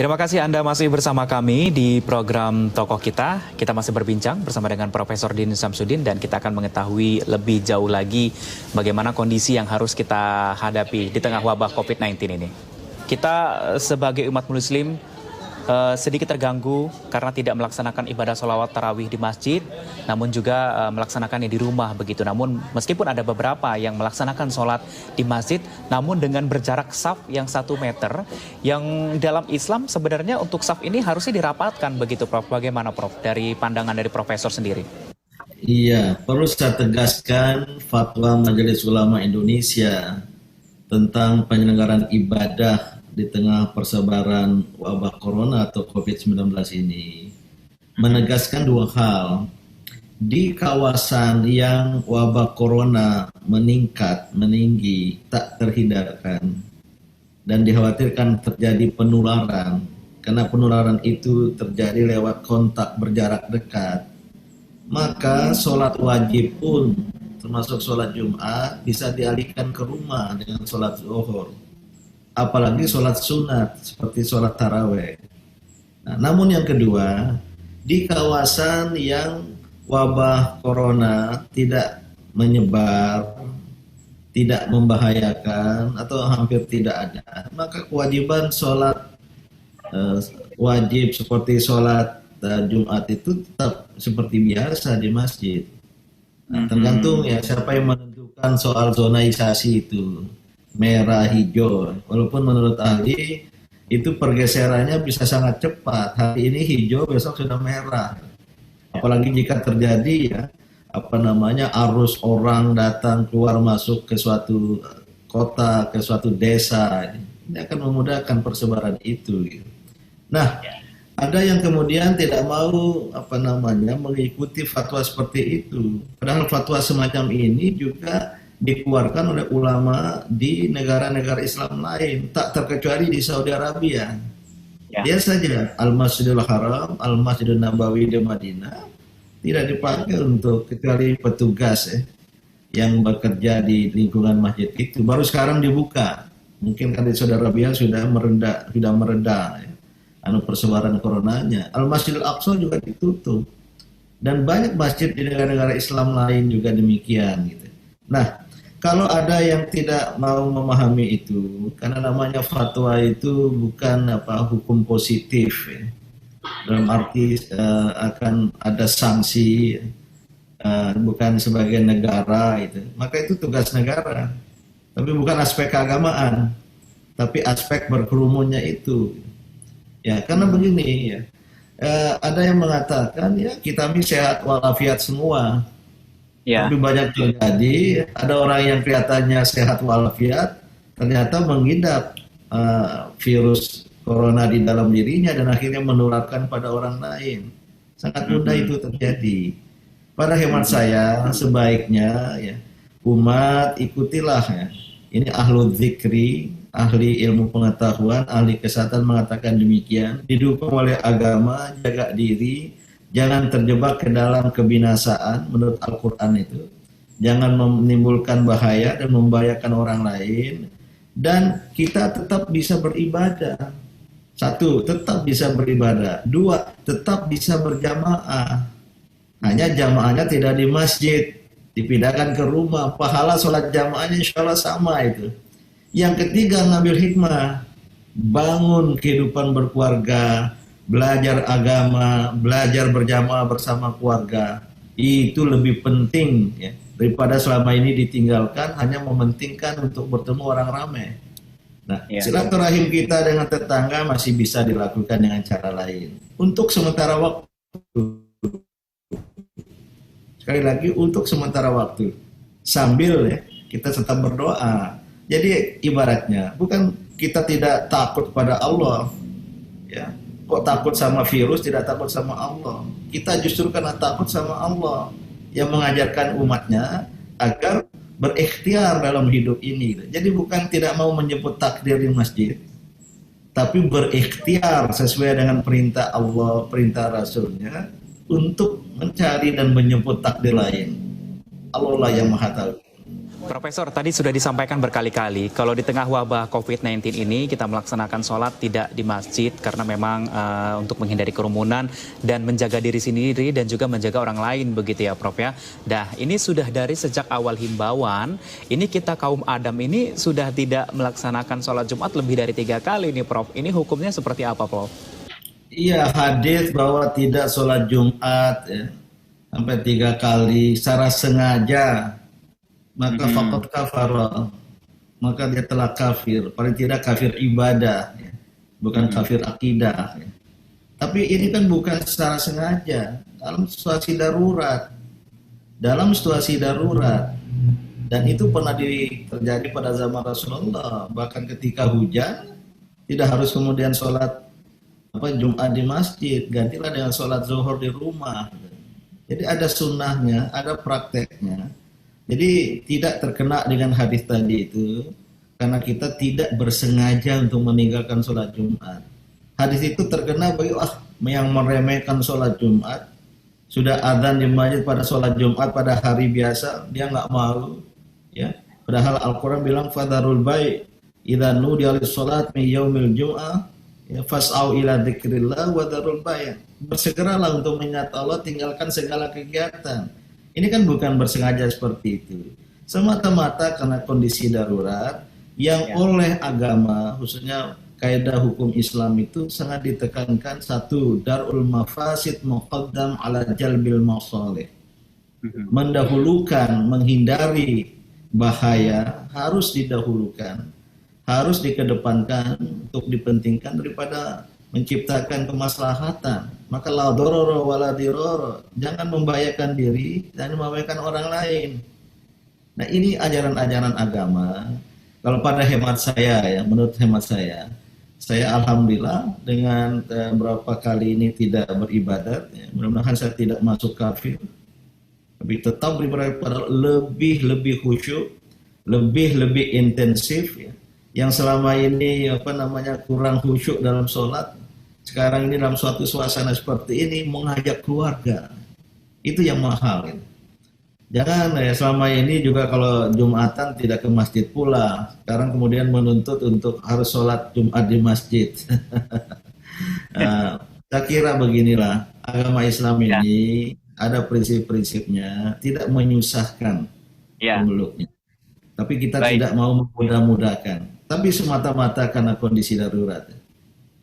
Terima kasih Anda masih bersama kami di program Tokoh Kita. Kita masih berbincang bersama dengan Profesor Din Samsudin dan kita akan mengetahui lebih jauh lagi bagaimana kondisi yang harus kita hadapi di tengah wabah COVID-19 ini. Kita sebagai umat muslim sedikit terganggu karena tidak melaksanakan ibadah sholawat tarawih di masjid, namun juga melaksanakannya di rumah begitu. Namun meskipun ada beberapa yang melaksanakan sholat di masjid, namun dengan berjarak saf yang 1 meter, yang dalam Islam sebenarnya untuk saf ini harusnya dirapatkan begitu, Prof. Bagaimana, Prof? Dari pandangan dari Profesor sendiri. Iya, perlu saya tegaskan fatwa Majelis Ulama Indonesia tentang penyelenggaraan ibadah di tengah persebaran wabah corona atau COVID-19 ini menegaskan 2 hal. Di kawasan yang wabah corona meninggi, tak terhindarkan dan dikhawatirkan terjadi penularan, karena penularan itu terjadi lewat kontak berjarak dekat, maka sholat wajib pun termasuk sholat Jumat bisa dialihkan ke rumah dengan sholat zuhur. Apalagi sholat sunat seperti sholat taraweh. Nah, namun yang kedua, di kawasan yang wabah corona tidak menyebar, tidak membahayakan atau hampir tidak ada, maka kewajiban sholat wajib seperti sholat Jumat itu tetap seperti biasa di masjid. Nah, tergantung ya siapa yang menentukan soal zonalisasi itu, merah, hijau. Walaupun menurut ahli itu pergeserannya bisa sangat cepat. Hari ini hijau, besok sudah merah. Apalagi jika terjadi ya arus orang datang keluar masuk ke suatu kota, ke suatu desa. Ini akan memudahkan persebaran itu. Nah, ada yang kemudian tidak mau mengikuti fatwa seperti itu. Padahal fatwa semacam ini juga dikeluarkan oleh ulama di negara-negara Islam lain, tak terkecuali di Saudi Arabia. Dia saja Al-Masjidil Haram, Al-Masjidil Nabawi di Madinah tidak dipakai untuk kecuali petugas yang bekerja di lingkungan masjid itu. Baru sekarang dibuka. Mungkin kan di Saudi Arabia sudah mereda persebaran coronanya. Al-Masjidil Aqsa juga ditutup. Dan banyak masjid di negara-negara Islam lain juga demikian gitu. Nah, kalau ada yang tidak mau memahami itu, karena namanya fatwa itu bukan hukum positif, ya. Dalam arti akan ada sanksi, bukan sebagai negara, itu. Maka itu tugas negara, tapi bukan aspek keagamaan, tapi aspek berkerumunnya itu. Ya, karena begini, ya, ada yang mengatakan ya kita ini sehat walafiat semua. Ya. Tapi banyak terjadi, ada orang yang kelihatannya sehat walafiat, ternyata mengidap virus corona di dalam dirinya dan akhirnya menularkan pada orang lain. Sangat mudah itu terjadi. Pada hemat saya, sebaiknya ya umat ikutilah ya. Ini ahlu dzikri, ahli ilmu pengetahuan, ahli kesehatan mengatakan demikian. Didukung oleh agama, jaga diri. Jangan terjebak ke dalam kebinasaan menurut Al-Quran itu. Jangan menimbulkan bahaya dan membahayakan orang lain. Dan kita tetap bisa beribadah. 1, tetap bisa beribadah. 2, tetap bisa berjamaah. Hanya jamaahnya tidak di masjid. Dipindahkan ke rumah. Pahala sholat jamaahnya insya Allah sama itu. Yang ketiga, ngambil hikmah. Bangun kehidupan berkeluarga. Belajar agama, belajar berjamaah bersama keluarga, itu lebih penting ya, daripada selama ini ditinggalkan hanya mementingkan untuk bertemu orang ramai. Nah, silaturahim kita dengan tetangga masih bisa dilakukan dengan cara lain. Untuk sementara waktu, sekali lagi untuk sementara waktu, sambil ya kita tetap berdoa. Jadi ibaratnya bukan kita tidak takut pada Allah, ya. Kok takut sama virus, tidak takut sama Allah. Kita justru karena takut sama Allah yang mengajarkan umatnya agar berikhtiar dalam hidup ini. Jadi bukan tidak mau menjemput takdir di masjid, tapi berikhtiar sesuai dengan perintah Allah, perintah Rasulnya untuk mencari dan menjemput takdir lain. Allah lah yang maha tahu. Profesor, tadi sudah disampaikan berkali-kali, kalau di tengah wabah COVID-19 ini kita melaksanakan sholat tidak di masjid karena memang untuk menghindari kerumunan dan menjaga diri sendiri dan juga menjaga orang lain begitu ya Prof ya. Nah ini sudah dari sejak awal himbauan, ini kita kaum Adam ini sudah tidak melaksanakan sholat Jumat lebih dari 3 kali nih Prof. Ini hukumnya seperti apa Prof? Iya, hadis bahwa tidak sholat Jumat ya, sampai 3 kali secara sengaja, maka faqad kafara, maka dia telah kafir, paling tidak kafir ibadah ya, bukan kafir akidah ya. Tapi ini kan bukan secara sengaja, dalam situasi darurat, dan itu pernah terjadi pada zaman Rasulullah, bahkan ketika hujan tidak harus kemudian sholat Jumat di masjid, gantilah dengan sholat zuhur di rumah. Jadi ada sunnahnya, ada prakteknya. Jadi tidak terkena dengan hadis tadi itu karena kita tidak bersengaja untuk meninggalkan sholat Jumat. Hadis itu terkena bagi yang meremehkan sholat Jumat. Sudah adzan di masjid pada sholat Jumat pada hari biasa, dia nggak malu. Ya, padahal Al-Quran bilang fadarul bai' idza nudiya lis-sholat min yaumil jum'ah ya fas'au ila dzikrillah wa darul bai'. Bersegeralah untuk mengingat Allah, tinggalkan segala kegiatan. Ini kan bukan bersengaja seperti itu. Semata-mata karena kondisi darurat yang oleh agama, khususnya kaidah hukum Islam itu sangat ditekankan, satu, darul mafasid muqaddam ala jalbil masalih. Mendahulukan, menghindari bahaya harus didahulukan, harus dikedepankan untuk dipentingkan daripada menciptakan kemaslahatan. Maka la dororo wala diroro, jangan membahayakan diri dan membahayakan orang lain. Nah ini ajaran-ajaran agama. Kalau pada hemat saya ya, menurut hemat saya alhamdulillah dengan berapa kali ini tidak beribadat ya, mudah-mudahan saya tidak masuk kafir, tapi tetap beribadat lebih khusyuk, lebih intensif ya. Yang selama ini kurang khusyuk dalam sholat, sekarang ini dalam suatu suasana seperti ini mengajak keluarga, itu yang mahal gitu. Jangan ya selama ini juga kalau Jumatan tidak ke masjid pula, sekarang kemudian menuntut untuk harus sholat Jumat di masjid. Saya kira beginilah, agama Islam ini ada prinsip-prinsipnya, tidak menyusahkan pemeluknya. Tapi kita tidak mau memudah-mudahkan, tapi semata-mata karena kondisi darurat.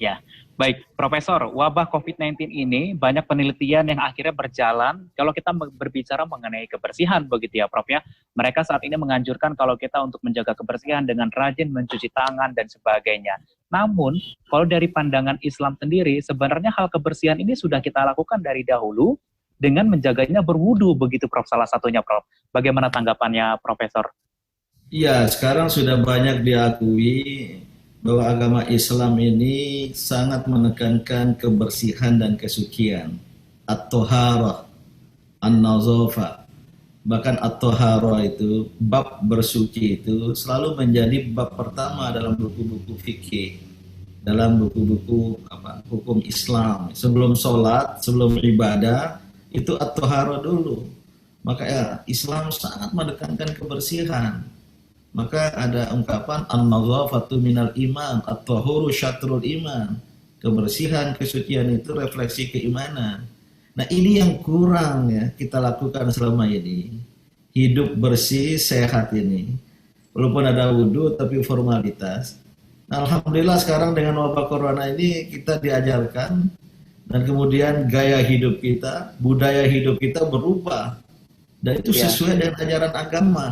Ya, baik Profesor, wabah COVID-19 ini banyak penelitian yang akhirnya berjalan. Kalau kita berbicara mengenai kebersihan begitu ya Prof ya, mereka saat ini menganjurkan kalau kita untuk menjaga kebersihan dengan rajin mencuci tangan dan sebagainya. Namun, kalau dari pandangan Islam sendiri, sebenarnya hal kebersihan ini sudah kita lakukan dari dahulu dengan menjaganya berwudu begitu Prof, salah satunya Prof. Bagaimana tanggapannya Profesor? Iya, sekarang sudah banyak diakui bahwa agama Islam ini sangat menekankan kebersihan dan kesucian. At-Toharah, An-Nazafah. Bahkan At-Toharah itu, bab bersuci itu selalu menjadi bab pertama dalam buku-buku fikih, dalam buku-buku hukum Islam. Sebelum sholat, sebelum ibadah, itu At-Toharah dulu. Maka ya, Islam sangat menekankan kebersihan. Maka ada ungkapan an-nazafatu minal iman, at-tahuru syatrul iman. Kebersihan, kesucian itu refleksi keimanan. Nah ini yang kurang ya kita lakukan selama ini. Hidup bersih, sehat ini. Walaupun ada wudhu tapi formalitas. Nah, alhamdulillah sekarang dengan wabah corona ini kita diajarkan dan kemudian gaya hidup kita, budaya hidup kita berubah. Dan itu sesuai dengan ajaran agama.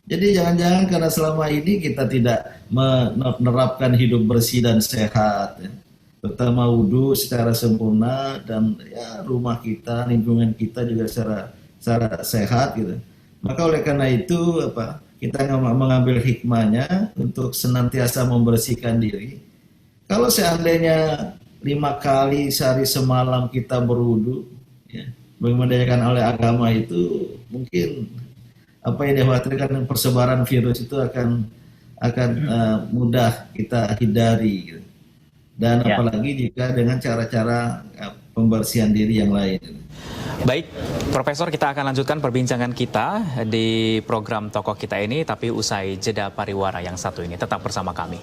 Jadi jangan-jangan karena selama ini kita tidak menerapkan hidup bersih dan sehat, ya. Terutama wudhu secara sempurna dan ya rumah kita, lingkungan kita juga secara sehat gitu. Maka oleh karena itu kita mengambil hikmahnya untuk senantiasa membersihkan diri. Kalau seandainya 5 kali sehari semalam kita berwudhu, ya, bagaimana diajarkan oleh agama itu mungkin apa yang dikhawatirkan persebaran virus itu akan mudah kita hindari gitu. Dan apalagi jika dengan cara-cara pembersihan diri yang lain. Baik, Profesor, kita akan lanjutkan perbincangan kita di program Tokoh Kita ini, tapi usai jeda pariwara yang satu ini. Tetap bersama kami.